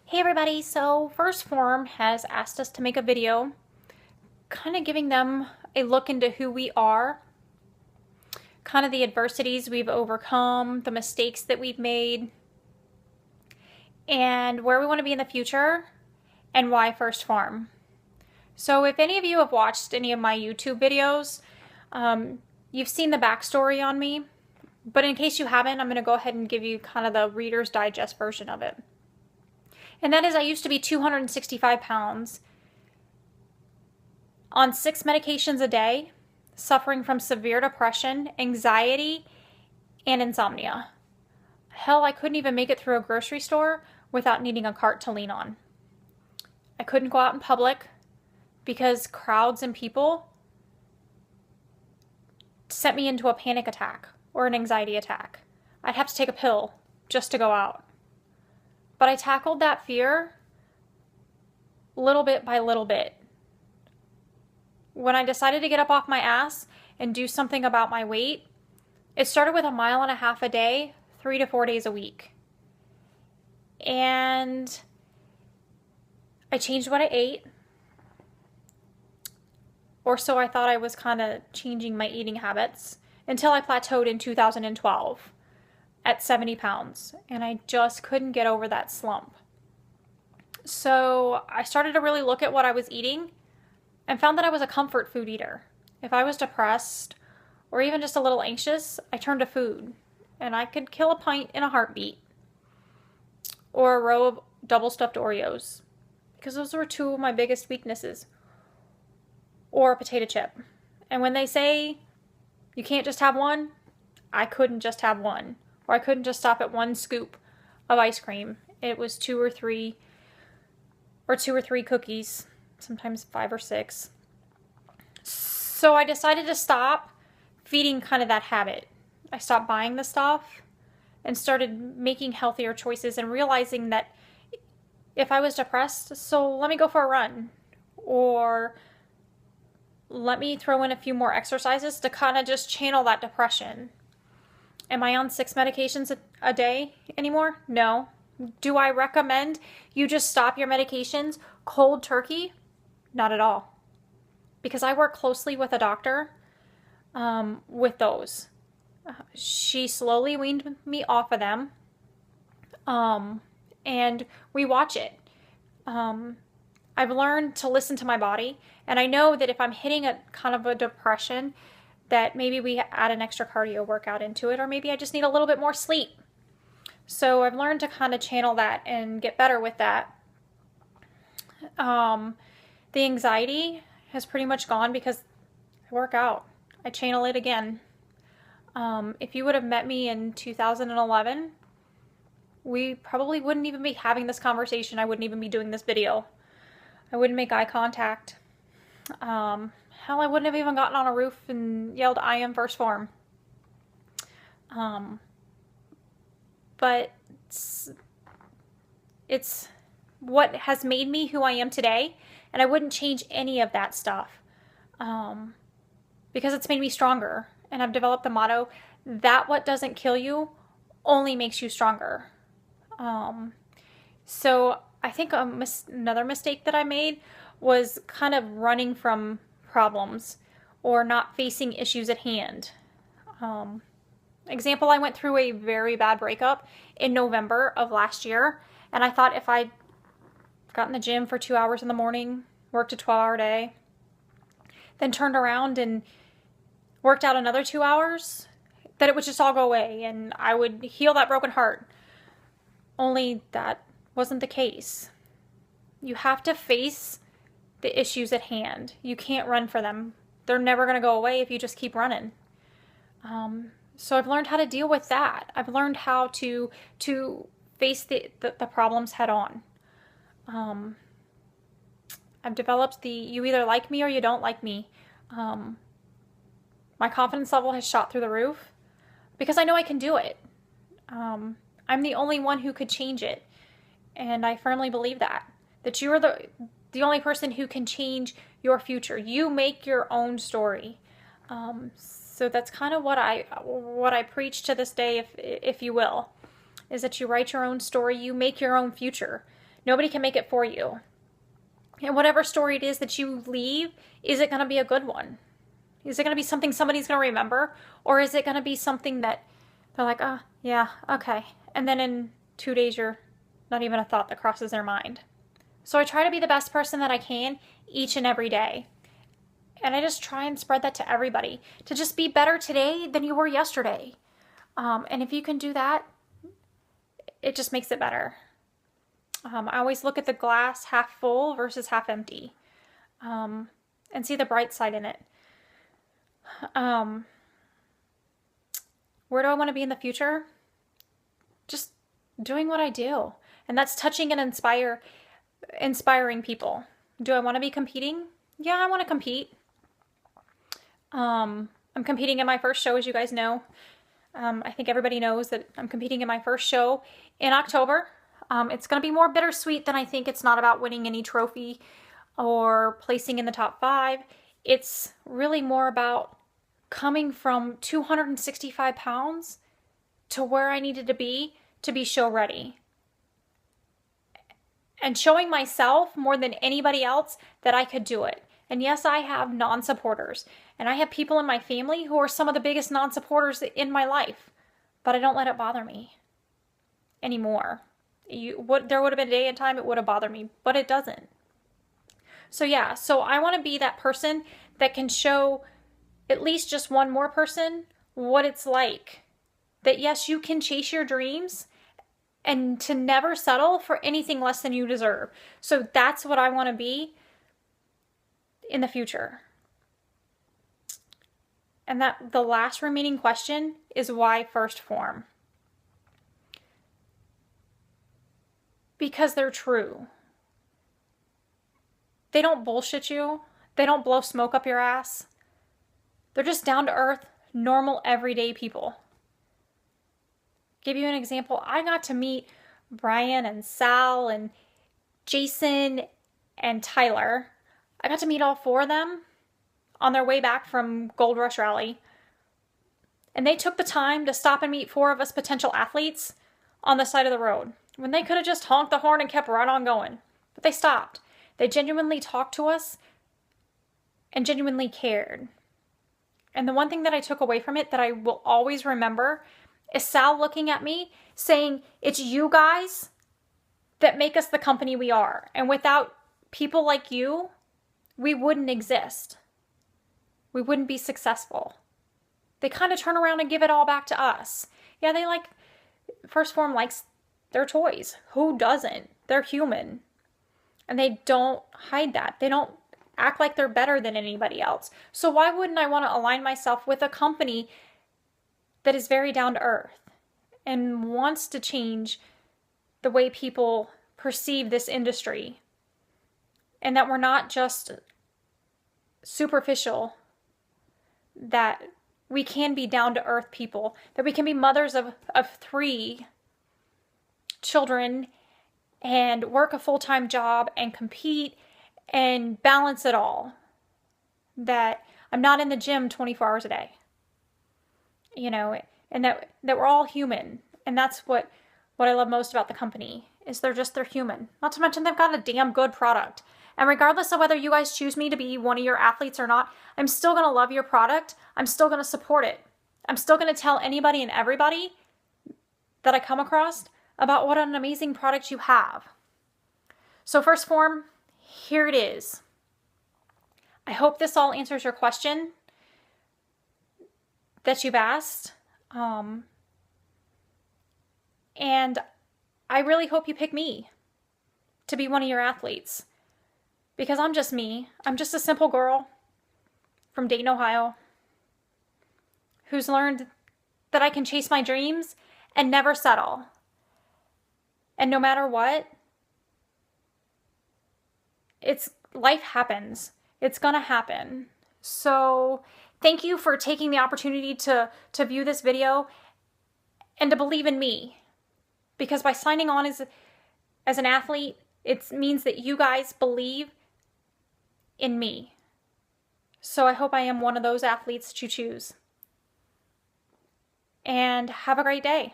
Hey everybody, so Phorm has asked us to make a video kind of giving them a look into who we are, kind of the adversities we've overcome, the mistakes that we've made, and where we want to be in the future, and why Phorm. So if any of you have watched any of my YouTube videos, you've seen the backstory on me, but in case you haven't, I'm going to go ahead and give you kind of the Reader's Digest version of it. And that is, I used to be 265 pounds on 6 medications a day, suffering from severe depression, anxiety, and insomnia. Hell, I couldn't even make it through a grocery store without needing a cart to lean on. I couldn't go out in public because crowds and people sent me into a panic attack or an anxiety attack. I'd have to take a pill just to go out. But I tackled that fear little bit by little bit. When I decided to get up off my ass and do something about my weight, it started with 1.5 miles a day, 3 to 4 days a week. And I changed what I ate, or so I thought I was kind of changing my eating habits, until I plateaued in 2012 at 70 pounds, and I just couldn't get over that slump. So I started to really look at what I was eating and found that I was a comfort food eater. If I was depressed or even just a little anxious, I turned to food, and I could kill a pint in a heartbeat, or a row of double stuffed Oreos, because those were two of my biggest weaknesses, or a potato chip. And when they say you can't just have one, I couldn't just have one. Or I couldn't just stop at one scoop of ice cream. It was two or three cookies, sometimes 5 or 6. So I decided to stop feeding kind of that habit. I stopped buying the stuff and started making healthier choices and realizing that if I was depressed, so let me go for a run, or let me throw in a few more exercises to kind of just channel that depression. Am I on 6 medications a day anymore? No. Do I recommend you just stop your medications cold turkey? Not at all. Because I work closely with a doctor with those. She slowly weaned me off of them. And we watch it. I've learned to listen to my body. And I know that if I'm hitting a kind of a depression, that maybe we add an extra cardio workout into it, or maybe I just need a little bit more sleep. So I've learned to kind of channel that and get better with that. The anxiety has pretty much gone because I work out. I channel it again. If you would have met me in 2011, we probably wouldn't even be having this conversation. I wouldn't even be doing this video. I wouldn't make eye contact. Hell, I wouldn't have even gotten on a roof and yelled, "I am Phorm." But it's what has made me who I am today, and I wouldn't change any of that stuff, because it's made me stronger. And I've developed the motto that what doesn't kill you only makes you stronger. So I think another mistake that I made was kind of running from problems or not facing issues at hand. Example, I went through a very bad breakup in November of last year, and I thought if I got in the gym for 2 hours in the morning, worked a 12-hour day, then turned around and worked out another 2 hours, that it would just all go away and I would heal that broken heart. Only that wasn't the case. You have to face the issues at hand. You can't run for them. They're never going to go away if you just keep running. So I've learned how to deal with that. I've learned how to face the problems head on. I've developed the you either like me or you don't like me. My confidence level has shot through the roof because I know I can do it. I'm the only one who could change it. And I firmly believe that you are the only person who can change your future. You make your own story. So that's kind of what I preach to this day, if you will, is that you write your own story, you make your own future. Nobody can make it for you. And whatever story it is that you leave, is it going to be a good one? Is it going to be something somebody's going to remember? Or is it going to be something that they're like, oh, yeah, okay. And then in 2 days, you're not even a thought that crosses their mind. So I try to be the best person that I can each and every day. And I just try and spread that to everybody, to just be better today than you were yesterday. And if you can do that, it just makes it better. I always look at the glass half full versus half empty, and see the bright side in it. Where do I want to be in the future? Just doing what I do. And that's touching and inspiring people. Do I want to be competing? Yeah, I want to compete. I'm competing in my first show, as you guys know. I think everybody knows that I'm competing in my first show in October. It's going to be more bittersweet than I think. It's not about winning any trophy or placing in the top 5. It's really more about coming from 265 pounds to where I needed to be show ready. And showing myself more than anybody else that I could do it. And yes, I have non-supporters. And I have people in my family who are some of the biggest non-supporters in my life. But I don't let it bother me anymore. There would have been a day and time it would have bothered me, but it doesn't. So yeah, so I want to be that person that can show at least just one more person what it's like. That yes, you can chase your dreams and to never settle for anything less than you deserve. So that's what I want to be in the future. And that the last remaining question is, why first Phorm? Because they're true. They don't bullshit you. They don't blow smoke up your ass. They're just down to earth, normal, everyday people. Give you an example. I got to meet Brian and Sal and Jason and Tyler. I got to meet all 4 of them on their way back from Gold Rush Rally. And they took the time to stop and meet 4 of us potential athletes on the side of the road, when they could have just honked the horn and kept right on going. But they stopped. They genuinely talked to us and genuinely cared. And the one thing that I took away from it that I will always remember is Sal looking at me saying, it's you guys that make us the company we are. And without people like you, we wouldn't exist. We wouldn't be successful. They kind of turn around and give it all back to us. Yeah, First Phorm likes their toys. Who doesn't? They're human. And they don't hide that. They don't act like they're better than anybody else. So why wouldn't I want to align myself with a company that is very down to earth and wants to change the way people perceive this industry? And that we're not just superficial, that we can be down to earth people, that we can be mothers of 3 children and work a full-time job and compete and balance it all. That I'm not in the gym 24 hours a day. And that we're all human. And that's what I love most about the company, is they're human. Not to mention they've got a damn good product. And regardless of whether you guys choose me to be one of your athletes or not, I'm still going to love your product. I'm still going to support it. I'm still going to tell anybody and everybody that I come across about what an amazing product you have. So First Phorm, here it is. I hope this all answers your question that you've asked. And I really hope you pick me to be one of your athletes. Because I'm just me. I'm just a simple girl from Dayton, Ohio, who's learned that I can chase my dreams and never settle. And no matter what, life happens. It's gonna happen. So thank you for taking the opportunity to view this video and to believe in me. Because by signing on as an athlete, it means that you guys believe in me. So I hope I am one of those athletes to choose. And have a great day.